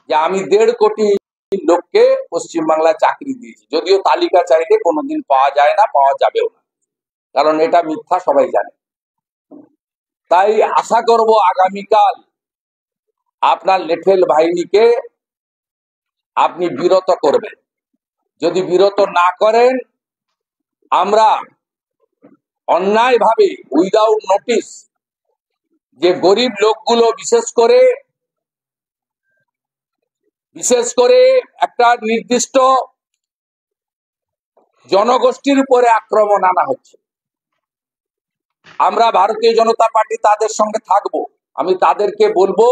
যে আমি 1.5 কোটি লোককে পশ্চিমবাংলায় চাকরি দিয়েছি, যদিও তালিকা চাইলে কোনোদিন পাওয়া যায় না, পাওয়া যাবেও না, কারণ এটা মিথ্যা, সবাই জানে। তাই আশা করব আগামীকাল আপনার লেঠেল বাহিনীকে আপনি বিরত করবেন। যদি বিরত না করেন, আমরা অন্যায়ভাবে উইদাউট নোটিশ যে গরিব লোকগুলো বিশেষ করে একটা নির্দিষ্ট জনগোষ্ঠীর উপরে আক্রমণ আনা হচ্ছে, আমরা ভারতীয় জনতা পার্টি তাদের সঙ্গে থাকব। আমি তাদেরকে বলবো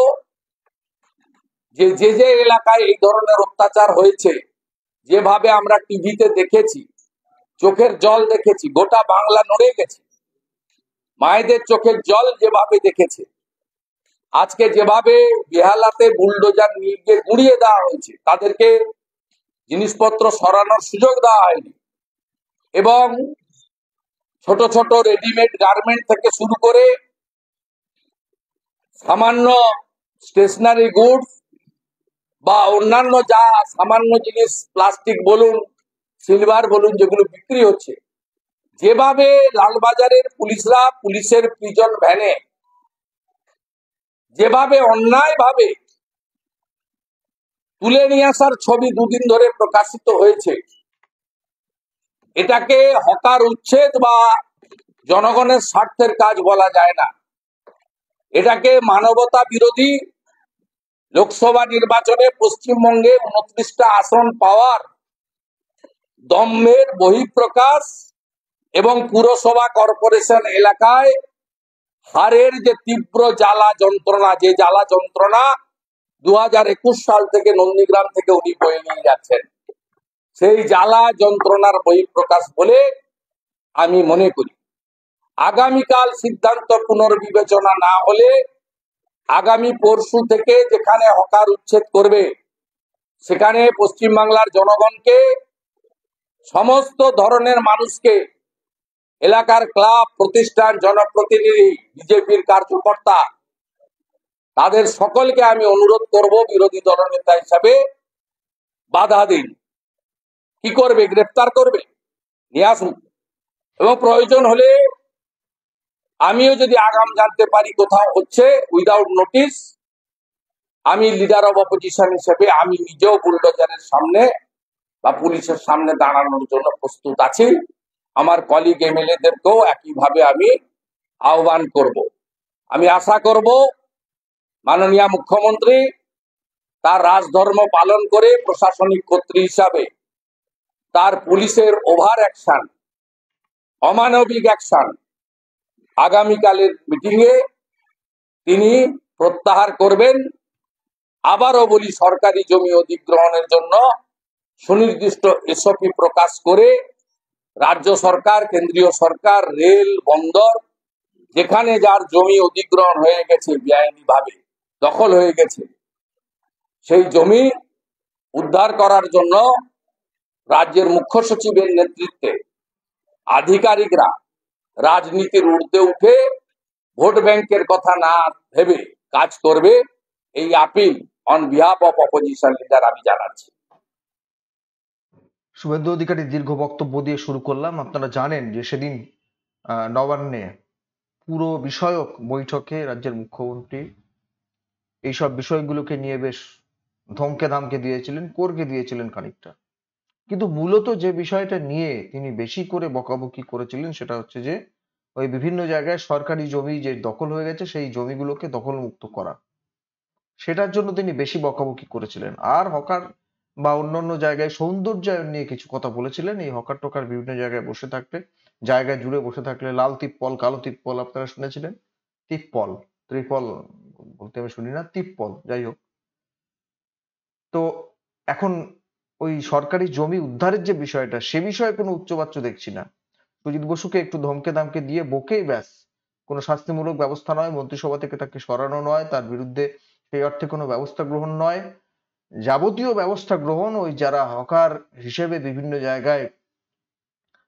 যে যে এলাকায় এই ধরনের অত্যাচার হয়েছে, যেভাবে আমরা টিভিতে দেখেছি, চোখের জল দেখেছি, গোটা বাংলা নড়ে গেছে, মায়েদের চোখের জল যেভাবে দেখেছে, আজকে যেভাবে বেহালাতে বুলডোজার নিয়ে গিয়ে গুঁড়িয়ে দেওয়া হয়েছে, তাদেরকে জিনিসপত্র সরানোর সুযোগ দেওয়া হয়নি, এবং ছোট ছোট রেডিমেড গার্মেন্ট থেকে শুরু করে সামান্য স্টেশনারি গুডস বা অন্যান্য যা সামান্য জিনিস, প্লাস্টিক বলুন, সিলভার বলুন, যেগুলো বিক্রি হচ্ছে, যেভাবে লালবাজারের পুলিশরা পুলিশের প্রিজন ভ্যানে যেভাবে অন্যায় ভাবে তুলে নিয়ে আসার ছবি দুদিন ধরে প্রকাশিত হয়েছে, এটাকে হকার উচ্ছেদ বা জনগণের স্বার্থের কাজ বলা যায় না, এটাকে মানবতা বিরোধী। লোকসভা নির্বাচনে পশ্চিমবঙ্গে 29টা আসন পাওয়ার দম্ভের বহিঃপ্রকাশ, এবং পুরসভা কর্পোরেশন এলাকায় হারের যে তীব্র জ্বালা যন্ত্রণা, যে জ্বালা যন্ত্রণা 2021 সাল থেকে নন্দীগ্রাম থেকে উনি বয়ে নিয়ে যাচ্ছেন, সেই জ্বালা যন্ত্রণার বহিঃপ্রকাশ বলে আমি মনে করি। আগামীকাল সিদ্ধান্ত পুনর্বিবেচনা না হলে আগামী পরশু থেকে যেখানে হকার উচ্ছেদ করবে, সেখানে পশ্চিমবাংলার জনগণকে, সমস্ত ধরনের মানুষকে, এলাকার ক্লাব, প্রতিষ্ঠান, জনপ্রতিনিধি, বিজেপির কার্যকর্তা, তাদের সকলকে আমি অনুরোধ করব, বিরোধী দলনেতা হিসাবে বাধা দিন। কি করবে? গ্রেফতার করবে, নিয়ে আসুন, এবং প্রয়োজন হলে আমিও যদি আগাম জানতে পারি কোথাও হচ্ছে উইদাউট নোটিশ, আমি লিডার অব অপোজিশন হিসেবে আমি নিজেও বুলডোজারের সামনে বা পুলিশের সামনে দাঁড়ানোর জন্য প্রস্তুত আছি। আমার কলিগ এমএলএদেরকেও একইভাবে আমি আহ্বান করব। আমি আশা করব মাননীয় মুখ্যমন্ত্রী তার রাজধর্ম পালন করে প্রশাসনিক কর্তৃ হিসাবে তার পুলিশের ওভার অ্যাকশন, অমানবিক অ্যাকশন আগামীকালের মিটিংয়ে তিনি প্রত্যাহার করবেন। আবারও বলি, সরকারি জমি অধিগ্রহণের জন্য সুনির্দিষ্ট এসওপি প্রকাশ করে রাজ্য সরকার, কেন্দ্রীয় সরকার, রেল, বন্দর, যেখানে যার জমি অধিগ্রহণ হয়ে গেছে, বেআইনি ভাবে দখল হয়ে গেছে, সেই জমি উদ্ধার করার জন্য রাজ্যের মুখ্য সচিবের নেতৃত্বে আধিকারিকরা রাজনীতির ঊর্ধ্বে উঠে ভোট ব্যাংকের কথা না ভেবে কাজ করবে, এই appeal on behalf of opposition leader আমি জানাচ্ছি। শুভেন্দু অধিকারী দীর্ঘ বক্তব্য দিয়ে শুরু করলাম। আপনারা জানেন যে সেদিন নবান্নে পুরো বিষয়ক বৈঠকে রাজ্যের মুখ্যমন্ত্রী এইসব বিষয়গুলোকে নিয়ে বেশ ধমকে ধামকে দিয়েছিলেন, করকে দিয়েছিলেন খানিকটা। কিন্তু মূলত যে বিষয়টা নিয়ে তিনি বেশি করে বকাবকি করেছিলেন সেটা হচ্ছে যে ওই বিভিন্ন জায়গায় সরকারি জমি যে দখল হয়ে গেছে সেই জমিগুলোকে দখল মুক্ত করা, সেটার জন্য তিনি বেশি বকাবকি করেছিলেন। আর হকার বা অন্যান্য জায়গায় সৌন্দর্যায়ন নিয়ে কিছু কথা বলেছিলেন। এই হকার টকার বিভিন্ন জায়গায় বসে থাকলে, জায়গায় জুড়ে বসে থাকলে লাল তিপ্পল, কালো তিপ্পল আপনারা শুনেছিলেন, তিপ্পল, ত্রিপল বলতে আমি শুনি না, তিপ্পল, যাই হোক। তো এখন ওই সরকারি জমি উদ্ধারের যে বিষয়টা, সে বিষয়ে কোনো উচ্চবাচ্য দেখছি না। সুজিত বসুকে একটু ধমকে ধামকে দিয়ে বকেই ব্যাস, কোনো শাস্তিমূলক ব্যবস্থা নয়, মন্ত্রিসভা থেকে তাকে সরানো নয়, তার বিরুদ্ধে সেই অর্থে কোনো ব্যবস্থা গ্রহণ নয়। যাবতীয় ব্যবস্থা গ্রহণ ওই যারা হকার হিসেবে বিভিন্ন জায়গায়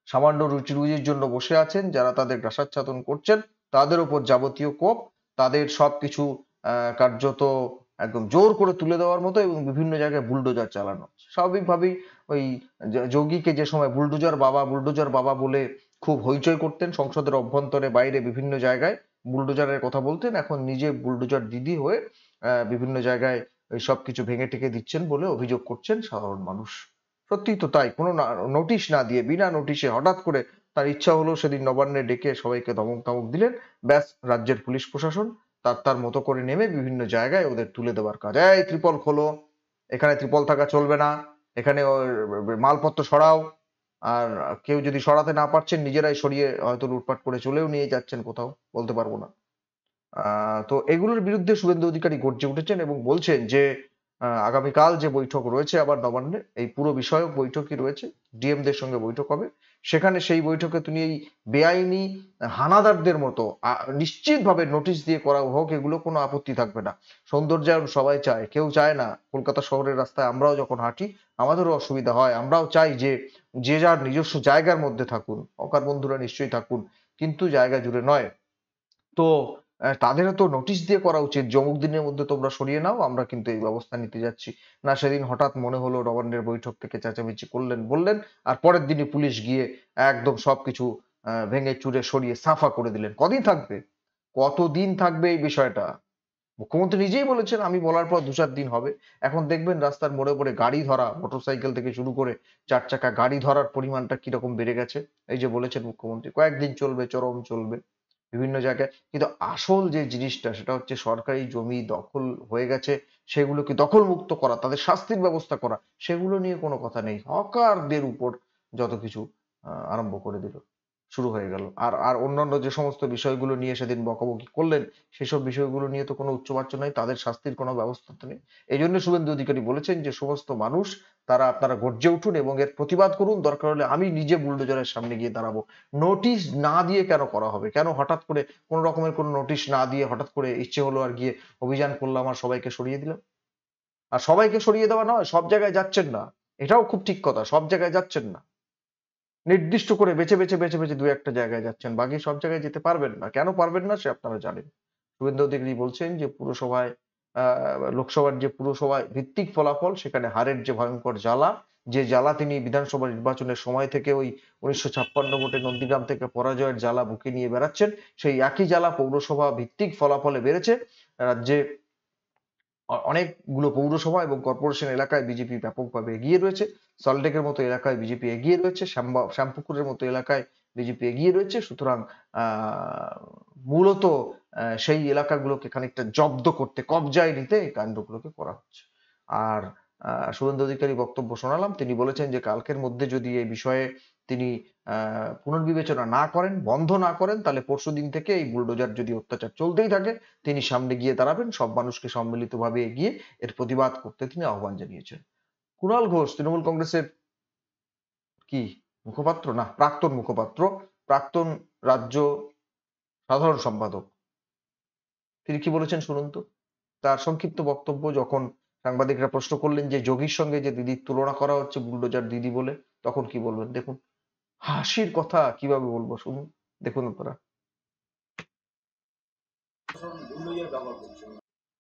সামান্য রুচি রুজির জন্য বসে আছেন, যারা তাদের গ্রাসাচ্ছাদন করছেন, তাদের উপর যাবতীয় কোপ, তাদের সবকিছু কার্যত একদম জোর করে তুলে দেওয়ার মতো, এবং বিভিন্ন জায়গায় বুলডোজার চালানো হচ্ছে। স্বাভাবিকভাবেই ওই যোগীকে যে সময় বুলডোজার বাবা বলে খুব হইচই করতেন সংসদের অভ্যন্তরে বাইরে বিভিন্ন জায়গায়, বুলডোজারের কথা বলতেন, এখন নিজে বুলডোজার দিদি হয়ে বিভিন্ন জায়গায় ওই সব কিছু ভেঙে টেকে দিচ্ছেন বলে অভিযোগ করছেন সাধারণ মানুষ। সত্যি তো তাই, কোনো নোটিশ না দিয়ে বিনা নোটিশে হঠাৎ করে তার ইচ্ছা হলো সেদিন নবান্নে ডেকে সবাইকে ধমক ধমক দিলেন, ব্যাস রাজ্যের পুলিশ প্রশাসন তার মতো করে নেমে বিভিন্ন জায়গায় ওদের তুলে দেওয়ার কাজ। এই ত্রিপল খোলো, এখানে ত্রিপল থাকা চলবে না, এখানে মালপত্র সরাও। আর কেউ যদি সরাতে না পারছেন নিজেরাই সরিয়ে হয়তো লুটপাট করে চলেও নিয়ে যাচ্ছেন কোথাও, বলতে পারবো না। তো এগুলোর বিরুদ্ধে শুভেন্দু অধিকারী গর্জে উঠেছেন এবং বলছেন যে আগামীকাল যে বৈঠক রয়েছে আবার নবান্নে, এই পুরো বিষয়ক বৈঠকই রয়েছে, ডিএম দের সঙ্গে বৈঠক হবে, সেখানে সেই বৈঠকে তিনি এই বেআইনি হানাদারদের মতো নিশ্চিতভাবে নোটিশ দিয়ে করা হোক, এগুলো কোনো আপত্তি থাকবে না। সৌন্দর্যায়ন সবাই চায়, কেউ চায় না কলকাতা শহরের রাস্তায় আমরাও যখন হাঁটি আমাদেরও অসুবিধা হয়, আমরাও চাই যে যে যার নিজস্ব জায়গার মধ্যে থাকুন, হকার বন্ধুরা নিশ্চয়ই থাকুন, কিন্তু জায়গা জুড়ে নয়। তো তাদেরও তো নোটিশ দিয়ে করা উচিত, অমুক দিনের মধ্যে তোমরা সরিয়ে নাও, আমরা কিন্তু এই ব্যবস্থা নিতে যাচ্ছি। না, সেদিন হঠাৎ মনে হলো নবান্নের বৈঠক থেকে চেঁচামেচি করলেন বললেন, আর পরের দিনই পুলিশ গিয়ে একদম সবকিছু ভেঙে চুরে সরিয়ে সাফা করে দিলেন। কদিন থাকবে, কতদিন থাকবে এই বিষয়টা? মুখ্যমন্ত্রী নিজেই বলেছেন আমি বলার পর 2-4 দিন হবে। এখন দেখবেন রাস্তার মোড়ে মোড়ে গাড়ি ধরা, মোটরসাইকেল থেকে শুরু করে 4 চাকা গাড়ি ধরার পরিমাণটা কিরকম বেড়ে গেছে। এই যে বলেছেন মুখ্যমন্ত্রী কয়েকদিন চলবে, চরম চলবে বিভিন্ন জায়গায়। কিন্তু আসল যে জিনিসটা সেটা হচ্ছে সরকারি জমি দখল হয়ে গেছে, সেগুলোকে দখল মুক্ত করা, তাদের শাস্তির ব্যবস্থা করা, সেগুলো নিয়ে কোনো কথা নেই। হকারদের উপর যত কিছু আরম্ভ করে দিল, শুরু হয়ে গেল। আর আর অন্যান্য যে সমস্ত বিষয়গুলো নিয়ে সেদিন বকাবকি করলেন, সেসব বিষয়গুলো নিয়ে তো কোনো উচ্চবাচ্য নাই, তাদের শাস্তির কোনো ব্যবস্থা তো নেই। এই জন্য শুভেন্দু অধিকারী বলেছেন যে সমস্ত মানুষ আপনারা গর্জে উঠুন এবং এর প্রতিবাদ করুন, দরকার হলে আমি নিজে বুলডোজারের সামনে গিয়ে দাঁড়াবো। নোটিশ না দিয়ে কেন করা হবে, কেন হঠাৎ করে কোনো রকমের কোনো নোটিশ না দিয়ে হঠাৎ করে ইচ্ছে হলো আর গিয়ে অভিযান করলাম আর সবাইকে সরিয়ে দিলাম? আর সবাইকে সরিয়ে দেওয়া নয়, সব জায়গায় যাচ্ছেন না, এটাও খুব ঠিক কথা, সব জায়গায় যাচ্ছেন না, নির্দিষ্ট করে বেছে বেছে বেছে বেছে 2-1টা জায়গায় যাচ্ছেন, বাকি সব জায়গায় যেতে পারবেন না। কেন পারবেন না সে আপনারা জানেন। শুভেন্দু অধিকারী বলছেন যে পুরসভায় লোকসভার যে পুরসভায় ভিত্তিক ফলাফল, সেখানে হারের যে ভয়ঙ্কর জ্বালা, যে জ্বালা তিনি বিধানসভা নির্বাচনের সময় থেকে ওই 1956 ভোটে নন্দীগ্রাম থেকে পরাজয়ের জ্বালা বুকে নিয়ে বেড়াচ্ছেন, সেই একই জ্বালা পৌরসভা ভিত্তিক ফলাফলে বেড়েছে। রাজ্যে অনেকগুলো পৌরসভা এবং কর্পোরেশন এলাকায় বিজেপি ব্যাপকভাবে এগিয়ে রয়েছে। সল্টলেকের মতো এলাকায় বিজেপি এগিয়ে রয়েছে, শ্যামপুকুরের মতো এলাকায় বিজেপি এগিয়ে রয়েছে। সুতরাং মূলত সেই এলাকাগুলোকে খানিকটা জব্দ করতে, কবজায় নিতে এই কাণ্ডগুলোকে করা হচ্ছে। আর শুভেন্দু অধিকারী বক্তব্য শোনালাম, তিনি বলেছেন যে কালকের মধ্যে যদি এই বিষয়ে তিনি পুনর্বিবেচনা না করেন, বন্ধ না করেন, তাহলে পরশুদিন থেকে এই বুলডোজার যদি অত্যাচার চলতেই থাকে তিনি সামনে গিয়ে দাঁড়াবেন, সব মানুষকে সম্মিলিতভাবে এগিয়ে এর প্রতিবাদ করতে তিনি আহ্বান জানিয়েছেন। কুণাল ঘোষ তৃণমূল কংগ্রেসের কি মুখপাত্র, না প্রাক্তন মুখপাত্র, প্রাক্তন রাজ্য সাধারণ সম্পাদক, তিনি কি বলেছেন শুনুন তো। তার সংক্ষিপ্ত বক্তব্য যখন সাংবাদিকরা প্রশ্ন করলেন যে যোগীর সঙ্গে যে দিদির তুলনা করা হচ্ছে বুলডোজার দিদি বলে, তখন কি বলবেন দেখুন। হাসির কথা, কিভাবে বলবো শুনুন, দেখুন আপনারা। বুলডোজার ব্যবহার করছে,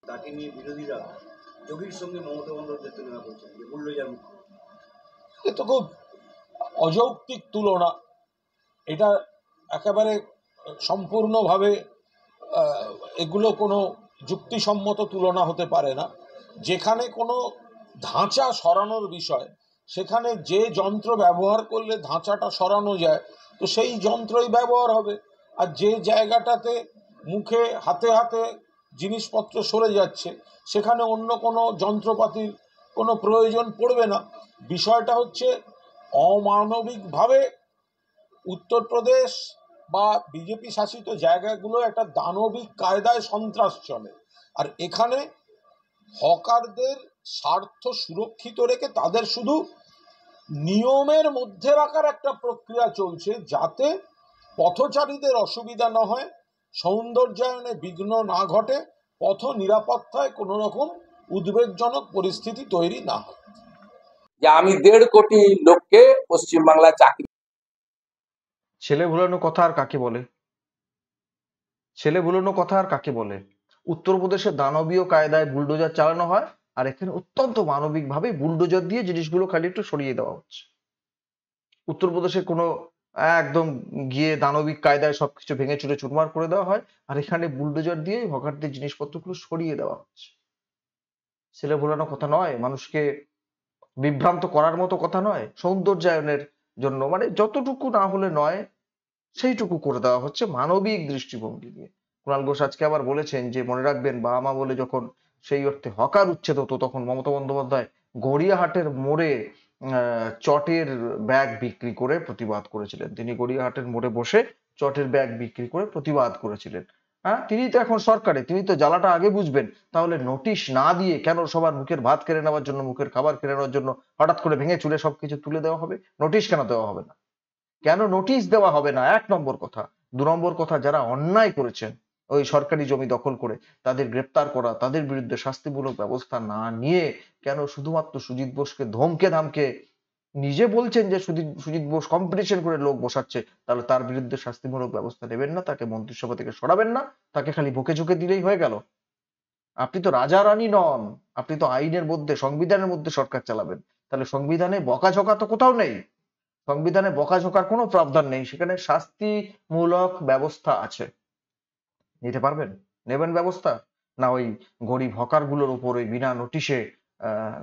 তাকে নিয়ে বিরোধীরা যোগীর সঙ্গে মমতা বন্দ্যোপাধ্যায় তুলনা করছেন যে বুলডোজার মুখ্য। এ তো খুব অযৌক্তিক তুলনা, এটা একেবারে সম্পূর্ণভাবে এগুলো কোনো যুক্তিসম্মত তুলনা হতে পারে না। যেখানে কোনো ধাঁচা সরানোর বিষয়, সেখানে যে যন্ত্র ব্যবহার করলে ধাঁচাটা সরানো যায় তো সেই যন্ত্রই ব্যবহার হবে। আর যে জায়গাটাতে মুখে হাতে হাতে জিনিসপত্র সরে যাচ্ছে সেখানে অন্য কোনো যন্ত্রপাতির কোনো প্রয়োজন পড়বে না। বিষয়টা হচ্ছে অমানবিকভাবে উত্তরপ্রদেশ বা বিজেপি শাসিত জায়গাগুলো একটা দানবিক কায়দায় সন্ত্রাস চলে, আর এখানে হকারদের স্বার্থ সুরক্ষিত রেখে তাদের শুধু নিয়মের মধ্যে রাখার একটা প্রক্রিয়া চলছে, যাতে পথচারীদের অসুবিধা না হয়, সৌন্দর্যায়নে বিঘ্ন না ঘটে, পথ নিরাপত্তায় কোনো রকম উদ্বেগজনক পরিস্থিতি তৈরি না হয়। যে আমি 1.5 কোটি লোককে পশ্চিমবাংলায় চাকরি। ছেলে ভুলানো কথা আর কাকে বলে? ছেলে ভুলানো কথা আর কাকে বলে? উত্তরপ্রদেশে দানবীয় কায়দায় বুলডোজার চালানো হয়, আর এখানে অত্যন্ত মানবিকভাবে বুলডোজার দিয়ে জিনিসগুলো খালি একটু সরিয়ে দেওয়া হচ্ছে। উত্তরপ্রদেশে কোনো একদম গিয়ে দানবিক কায়দায় সবকিছু ভেঙে চুরে চুরমার করে দেওয়া হয়, আর এখানে বুলডোজার দিয়ে হকারদের জিনিসপত্রগুলো সরিয়ে দেওয়া হচ্ছে। ছেলে ভোলানো কথা নয়, মানুষকে বিভ্রান্ত করার মতো কথা নয়, সৌন্দর্যায়নের জন্য মানে যতটুকু না হলে নয় সেইটুকু করে দেওয়া হচ্ছে মানবিক দৃষ্টিভঙ্গি দিয়ে। কুণাল ঘোষ আজকে আবার বলেছেন যে মনে রাখবেন বাবা মা বলে যখন সেই অর্থে হকার উচ্ছেদ হতো তখন মমতা বন্দ্যোপাধ্যায় গড়িয়াহাটের মোড়ে চটের ব্যাগ বিক্রি করে প্রতিবাদ করেছিলেন। তিনি গড়িয়াহাটের মোড়ে বসে চটের ব্যাগ বিক্রি করে প্রতিবাদ করেছিলেন। হ্যাঁ, তিনি তো এখন সরকারে, তিনি তো জ্বালাটা আগে বুঝবেন। তাহলে নোটিশ না দিয়ে কেন সবার মুখের ভাত কেড়ে নেওয়ার জন্য, মুখের খাবার কেড়ে নেওয়ার জন্য হঠাৎ করে ভেঙে চুরে সবকিছু তুলে দেওয়া হবে? নোটিশ কেন দেওয়া হবে না? কেন নোটিশ দেওয়া হবে না? 1 নম্বর কথা। 2 নম্বর কথা, যারা অন্যায় করেছেন ওই সরকারি জমি দখল করে তাদের গ্রেপ্তার করা, তাদের বিরুদ্ধে শাস্তিমূলক ব্যবস্থা না নিয়ে কেন শুধুমাত্র সুজিত বোসকে ধমকে ধামকে, নিজে বলছেন যে সুজিত বোস কম্পিটিশন করে লোক বসাচ্ছে, তাহলে তার বিরুদ্ধে শাস্তিমূলক ব্যবস্থা নেবেন না, তাকে মন্ত্রিসভা থেকে সরাবেন না, তাকে খালি বকে ঝুঁকে দিলেই হয়ে গেল? আপনি তো রাজা রানী নন, আপনি তো আইনের মধ্যে, সংবিধানের মধ্যে সরকার চালাবেন। তাহলে সংবিধানে বকাঝকা তো কোথাও নেই, সংবিধানে বকাঝকার কোনো প্রাবধান নেই, সেখানে শাস্তিমূলক ব্যবস্থা আছে। নিতে পারবেন? নেবেন ব্যবস্থা? না ওই গরিব হকার গুলোর উপর ওই বিনা নোটিশে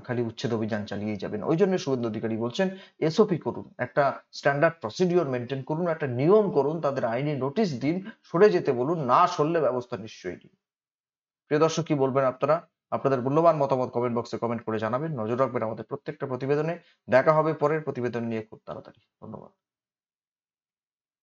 খালি উচ্ছেদ অভিযান চালিয়ে যাবেন? ওই জন্য শুভেন্দু অধিকারী বলছেন এসওপি করুন, একটা স্ট্যান্ডার্ড প্রসিডিওর মেনটেন করুন, একটা নিয়ম করুন, তাদের আইনি নোটিশ দিন, সরে যেতে বলুন, না সরলে ব্যবস্থা নিশ্চয়ই নিন। প্রিয় দর্শক, কি বলবেন আপনারা? আপনাদের মূল্যবান মতামত কমেন্ট বক্সে কমেন্ট করে জানাবেন। নজর রাখবেন আমাদের প্রত্যেকটা প্রতিবেদনে। দেখা হবে পরের প্রতিবেদন নিয়ে খুব তাড়াতাড়ি। ধন্যবাদ।